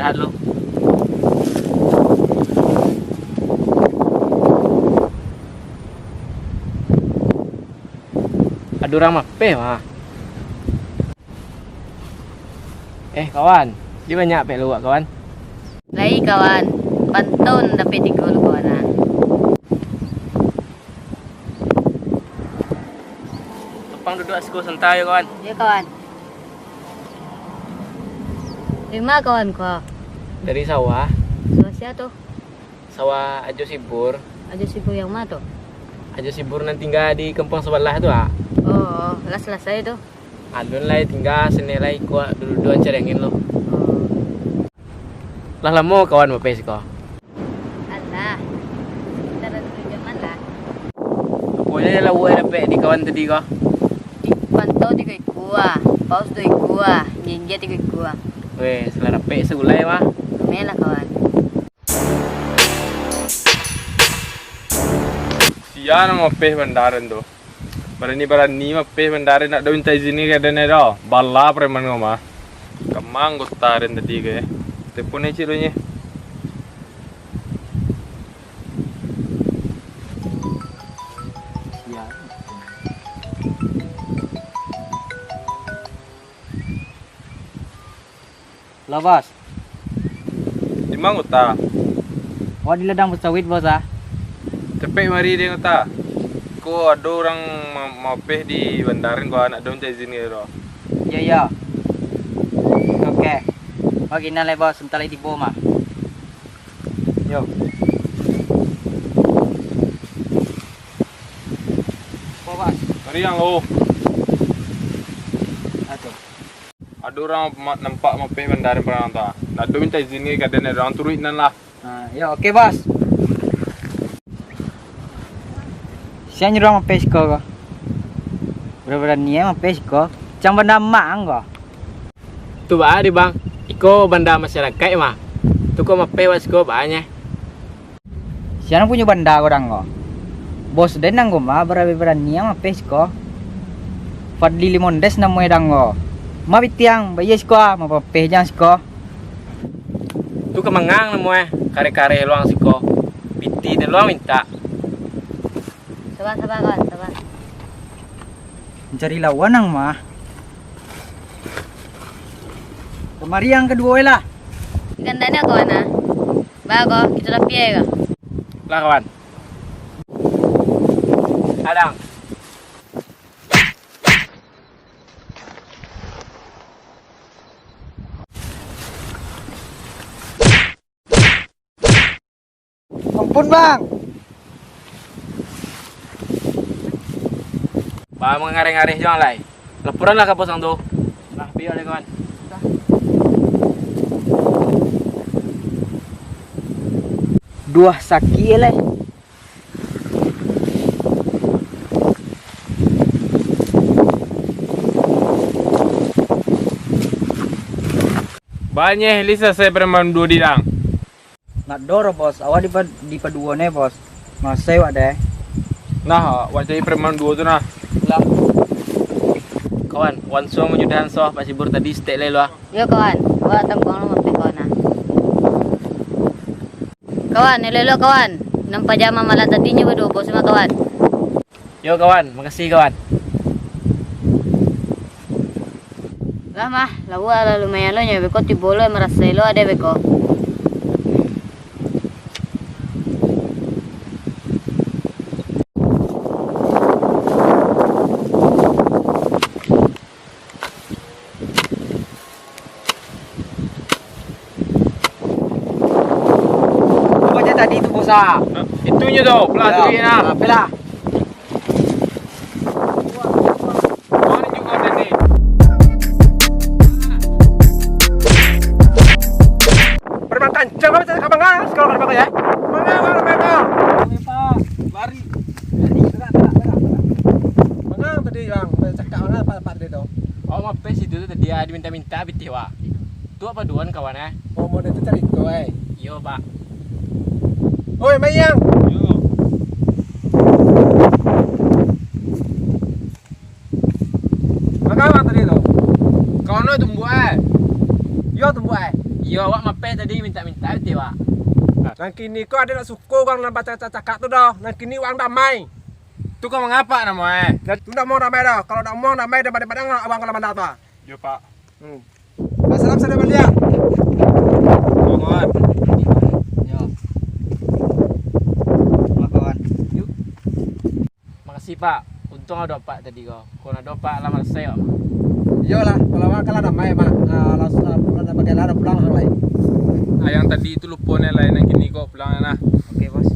keadaan lo. Ada orang mapeh mah. Kawan, di banyak pe lu kawan. Lai kawan, pantun dapat tiga lu kawan ah. Tepang duduk asko santai kawan. Ya kawan. Lima kawan ko. Dari sawah, So siapa tuh? sawah Ajo Sibur. Aja sibu yang mana tuh? Ajo Sibur nanti tinggal di kampung sebelah tu ah. Oh, las saya tuh. Alun lai tinggal senilai kuat dulu-duluan cerengin lo. Oh, Lah lama kawan mapeh siko. alah. Kita dah dulu zaman lah. Pokoknya lah buat dapat di kawan tadi ko. Di pantau tiga gua, paus tuh gua, ninja tiga gua. Weh, selera pe segulai mah. Mela kawan. Siapa mapeh bandaran tu? Berani mapeh bandaran nak daun tai sini ke dana dah. Bala preman ngoma. Kamang gotaran tadi ke. Telepon ni cironya. Lah bos, Di mana ngota? di ladang bersawit bos ah. Cepet mari dia ngota. Ko ada orang mapeh di bandaran ko nak daun tai sini dah. Ya. Oke. Bagi nalai bos, sebentar lagi tiba mah. Yo. Bos. Mari yang lo. Aduh. Ada orang nampak mapeh bandaran perang ta. Nak daun tai sini ke dana orang turut nan lah. Ya oke bos. Siapa nyuruh sama pesko kok? Berani sama pesko? Cang benda mak anggo. Tu ba di bang. Iko benda masyarakat mah. Tu ko mape wasko banyak. Siapa punya benda orang kok? Bos den nanggo mah berani sama pesko. Fadli Limondes namanya dango. Ma bitiang bayes ko ma pape jang siko. Tu kemangang namanya kare-kare luang siko. Piti dan luang minta. Sabar kawan, sabar. Mencari lawan nang mah. Kemari yang kedua lah. Gandanya kawan ah. Bago, kita dah piye ka? Lah kawan. Adang. Ampun bang. Bang mengareh-areh jangan lai. Laporan lah ke bos ang tu. Nah, biar deh kawan. Dua saki le. Banyak lisa saya preman dua dirang. Nak doro bos, awak di paduane bos. Masai wak deh. Nah, wajah preman dua tu nah. Lah. Kawan, wan suang menyudahan soh Pak Sibur tadi stek le lo. Yo kawan, wa tangkong lu mape kawan ah. Kawan, nilelo kawan. Nang pajama malam tadinya berdua bos sama kawan. Yo kawan, makasih kawan. Lah mah, lawa lah lumayan lo nya beko tibolo merasa lo ada beko. Pokoknya tadi itu bos ah. Itunya tu, pelah tu dia nah. Pelah. Oh ni juga tadi. Perman kancang apa tak kabangan sekolah kada pakai ya? Mana mereka? Lari. Mana tadi yang cakap mana pak tadi tu? Oh, mapes itu tuh dia diminta-minta bitiwa. Tu apa duan kawan eh? Oh, mau itu cari tu Yo, Pak. Oi, Mayang. Yo. Maka apa tadi tu? Kau nak tumbuh Yo tumbuh Yo, awak mapes tadi minta-minta itu, Wak. Nang kini kok ada nak suku orang nak baca cakap tu dah. Nang kini orang damai. Tu kau mengapa namanya? Tu nak mau damai dah. Kalau nak mau damai daripada padang abang kalau bandar tu. Yo Pak. Salam salam balik. Kawan. Yo. Kawan. Yuk. Makasih, Pak. Untung ada Pak tadi kau. Kau nak ada Pak lama saya. Yo lah, kalau damai mah langsung bagaimana pulang orang lain. Yang tadi itu lupa nih lain yang gini kok pulang nah. Oke, Bos.